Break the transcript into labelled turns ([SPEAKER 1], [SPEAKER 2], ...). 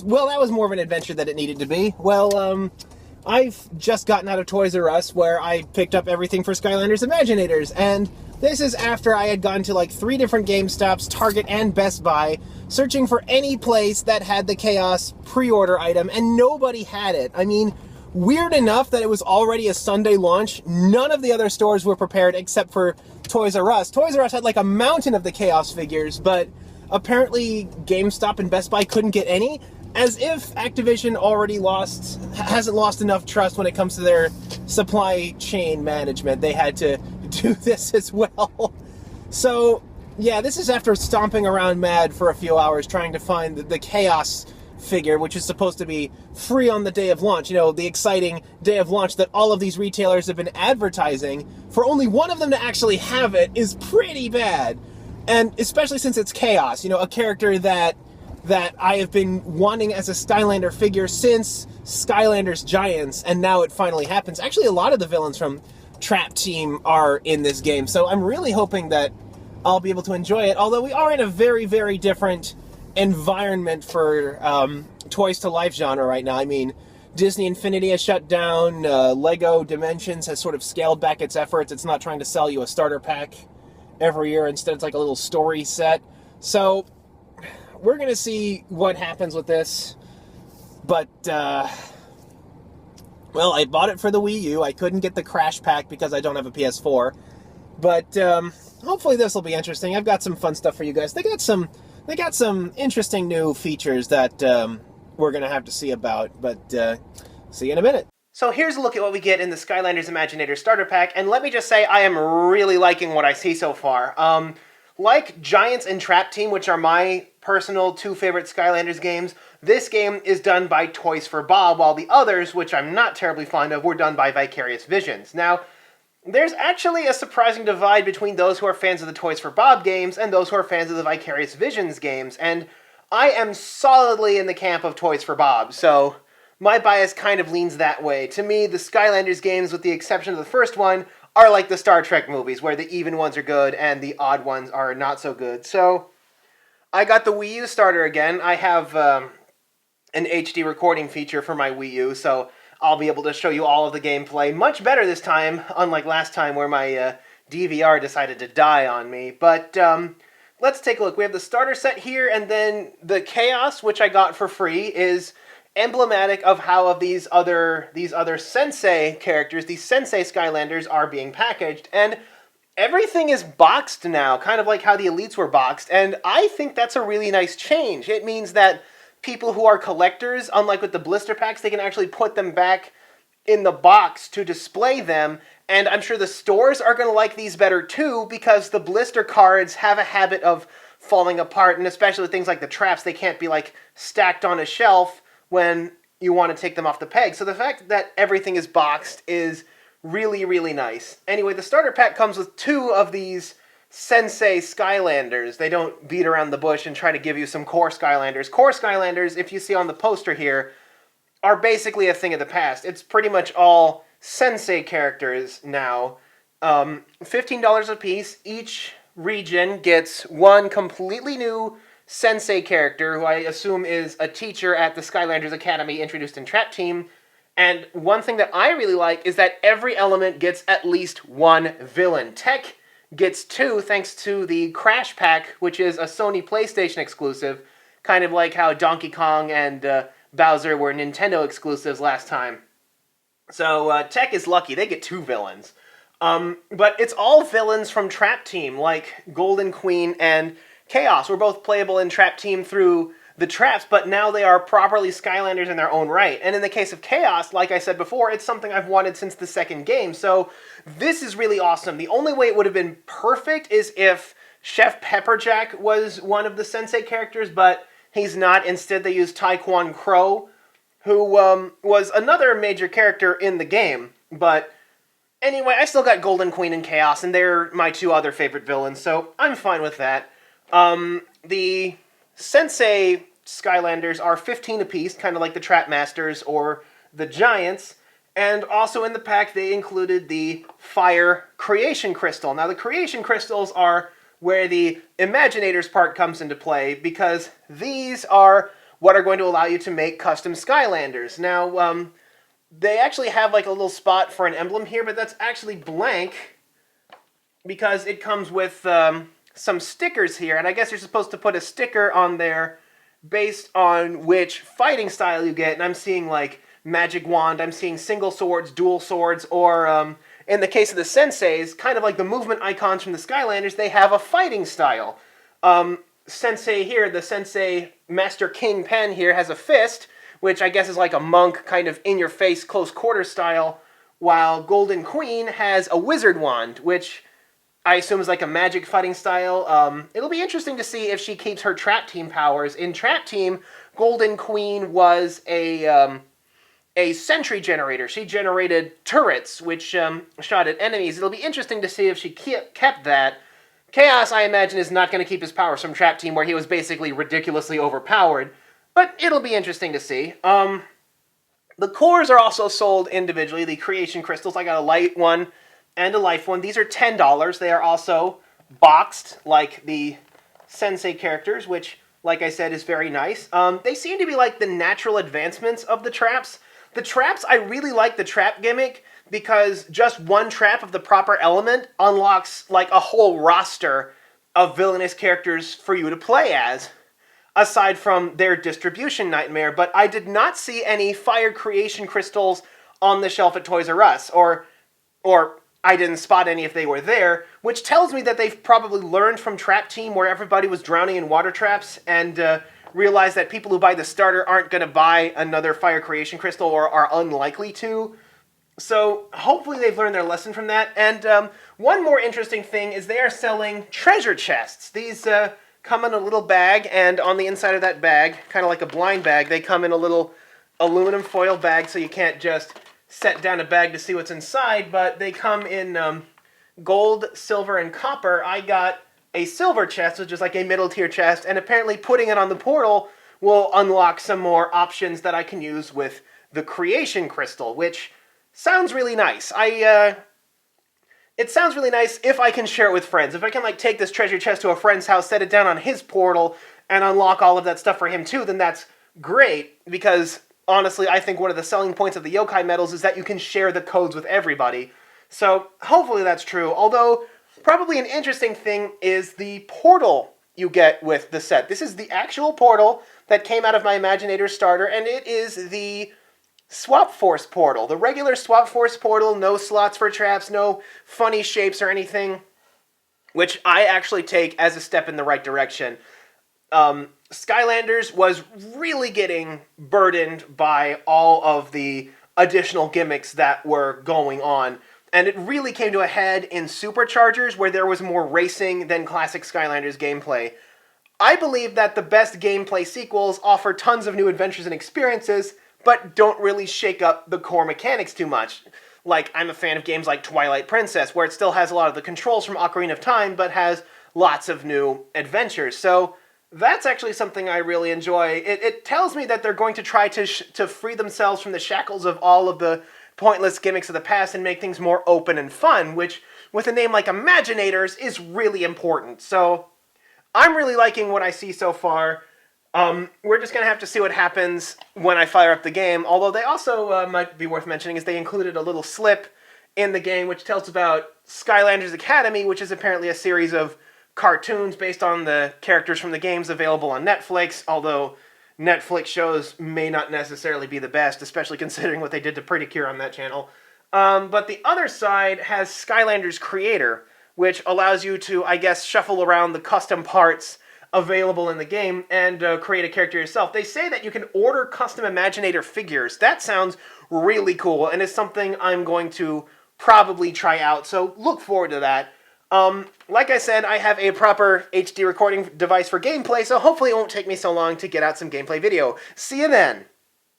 [SPEAKER 1] Well, that was more of an adventure than it needed to be. Well, I've just gotten out of Toys R Us, where I picked up everything for Skylanders Imaginators, and this is after I had gone to like 3 different GameStops, Target, and Best Buy, searching for any place that had the Chaos pre-order item, and nobody had it. I mean, weird enough that it was already a Sunday launch, none of the other stores were prepared except for Toys R Us. Toys R Us had like a mountain of the Chaos figures, but apparently GameStop and Best Buy couldn't get any, as if Activision hasn't lost enough trust when it comes to their supply chain management. They had to do this as well. So, yeah, this is after stomping around mad for a few hours trying to find the Chaos figure, which is supposed to be free on the day of launch. You know, the exciting day of launch that all of these retailers have been advertising. For only one of them to actually have it is pretty bad. And especially since it's Chaos, you know, a character that I have been wanting as a Skylander figure since Skylanders Giants, and now it finally happens. Actually, a lot of the villains from Trap Team are in this game, so I'm really hoping that I'll be able to enjoy it, although we are in a very, very different environment for Toys to Life genre right now. I mean, Disney Infinity has shut down, Lego Dimensions has sort of scaled back its efforts. It's not trying to sell you a starter pack every year. Instead, it's like a little story set. So we're going to see what happens with this. But, well, I bought it for the Wii U. I couldn't get the Crash Pack because I don't have a PS4. But hopefully this will be interesting. I've got some fun stuff for you guys. They got some interesting new features that we're going to have to see about. But see you in a minute. So here's a look at what we get in the Skylanders Imaginators starter pack, and let me just say I am really liking what I see so far. Like Giants and Trap Team, which are my personal 2 favorite Skylanders games, this game is done by Toys for Bob, while the others, which I'm not terribly fond of, were done by Vicarious Visions. Now, there's actually a surprising divide between those who are fans of the Toys for Bob games and those who are fans of the Vicarious Visions games, and I am solidly in the camp of Toys for Bob, so my bias kind of leans that way. To me, the Skylanders games, with the exception of the first one, are like the Star Trek movies, where the even ones are good and the odd ones are not so good. So, I got the Wii U starter again. I have an HD recording feature for my Wii U, so I'll be able to show you all of the gameplay much better this time, unlike last time where my DVR decided to die on me. But let's take a look. We have the starter set here, and then the Chaos, which I got for free, is emblematic of how of these other Sensei characters, these Sensei Skylanders, are being packaged. And everything is boxed now, kind of like how the Elites were boxed, and I think that's a really nice change. It means that people who are collectors, unlike with the blister packs, they can actually put them back in the box to display them, and I'm sure the stores are going to like these better too, because the blister cards have a habit of falling apart, and especially with things like the traps, they can't be like stacked on a shelf when you want to take them off the peg. So the fact that everything is boxed is really, really nice. Anyway, the starter pack comes with 2 of these Sensei Skylanders. They don't beat around the bush and try to give you some core Skylanders. Core Skylanders, if you see on the poster here, are basically a thing of the past. It's pretty much all Sensei characters now. $15 a piece. Each region gets 1 completely new Sensei character, who I assume is a teacher at the Skylanders Academy introduced in Trap Team. And one thing that I really like is that every element gets at least 1 villain. Tech gets 2 thanks to the Crash Pack, which is a Sony PlayStation exclusive, kind of like how Donkey Kong and Bowser were Nintendo exclusives last time. So Tech is lucky. They get 2 villains. But it's all villains from Trap Team, like Golden Queen and Chaos. Were both playable in Trap Team through the traps, but now they are properly Skylanders in their own right. And in the case of Chaos, like I said before, it's something I've wanted since the second game, so this is really awesome. The only way it would have been perfect is if Chef Pepperjack was one of the Sensei characters, but he's not. Instead, they used Taekwon Crow, who was another major character in the game. But anyway, I still got Golden Queen and Chaos, and they're my 2 other favorite villains, so I'm fine with that. The Sensei Skylanders are 15 apiece, kind of like the Trap Masters or the Giants. And also in the pack, they included the Fire Creation Crystal. Now, the Creation Crystals are where the Imaginators part comes into play, because these are what are going to allow you to make custom Skylanders. Now, they actually have like a little spot for an emblem here, but that's actually blank because it comes with some stickers here, and I guess you're supposed to put a sticker on there based on which fighting style you get, and I'm seeing like magic wand, I'm seeing single swords, dual swords, or in the case of the Senseis, kind of like the movement icons from the Skylanders, they have a fighting style. Sensei here, the Sensei Master King Pen here, has a fist, which I guess is like a monk, kind of in-your-face, close-quarter style, while Golden Queen has a wizard wand, which I assume is like a magic fighting style. It'll be interesting to see if she keeps her Trap Team powers. In Trap Team, Golden Queen was a sentry generator. She generated turrets, which shot at enemies. It'll be interesting to see if she kept that. Chaos, I imagine, is not going to keep his powers from Trap Team, where he was basically ridiculously overpowered. But it'll be interesting to see. The cores are also sold individually, the creation crystals. I got a light one and a life one. These are $10. They are also boxed, like the Sensei characters, which, like I said, is very nice. They seem to be like the natural advancements of the traps. The traps, I really like the trap gimmick, because just one trap of the proper element unlocks like a whole roster of villainous characters for you to play as, aside from their distribution nightmare. But I did not see any fire creation crystals on the shelf at Toys R Us, or I didn't spot any if they were there, which tells me that they've probably learned from Trap Team, where everybody was drowning in water traps, and realized that people who buy the starter aren't going to buy another fire creation crystal, or are unlikely to. So hopefully they've learned their lesson from that. And one more interesting thing is they are selling treasure chests. These come in a little bag, and on the inside of that bag, kind of like a blind bag, they come in a little aluminum foil bag, so you can't just set down a bag to see what's inside, but they come in gold, silver, and copper. I got a silver chest, which is like a middle tier chest, and apparently putting it on the portal will unlock some more options that I can use with the creation crystal, which sounds really nice. It sounds really nice if I can share it with friends. If I can like take this treasure chest to a friend's house, set it down on his portal, and unlock all of that stuff for him too, then that's great, because honestly, I think one of the selling points of the yokai medals is that you can share the codes with everybody. So hopefully that's true, although probably an interesting thing is the portal you get with the set. This is the actual portal that came out of my Imaginator starter, and it is the Swap Force portal. The regular Swap Force portal, no slots for traps, no funny shapes or anything, which I actually take as a step in the right direction. Skylanders was really getting burdened by all of the additional gimmicks that were going on, and it really came to a head in Superchargers, where there was more racing than classic Skylanders gameplay. I believe that the best gameplay sequels offer tons of new adventures and experiences, but don't really shake up the core mechanics too much. Like, I'm a fan of games like Twilight Princess, where it still has a lot of the controls from Ocarina of Time, but has lots of new adventures. So that's actually something I really enjoy. It tells me that they're going to try to free themselves from the shackles of all of the pointless gimmicks of the past and make things more open and fun, which, with a name like Imaginators, is really important. So I'm really liking what I see so far. We're just going to have to see what happens when I fire up the game, although they also, might be worth mentioning, is they included a little slip in the game which tells about Skylanders Academy, which is apparently a series of cartoons based on the characters from the games available on Netflix, although Netflix shows may not necessarily be the best, especially considering what they did to Pretty Cure on that channel. But the other side has Skylanders Creator, which allows you to, I guess, shuffle around the custom parts available in the game and create a character yourself. They say that you can order custom Imaginator figures. That sounds really cool, and is something I'm going to probably try out, so look forward to that. Like I said, I have a proper HD recording device for gameplay, so hopefully it won't take me so long to get out some gameplay video. See you then!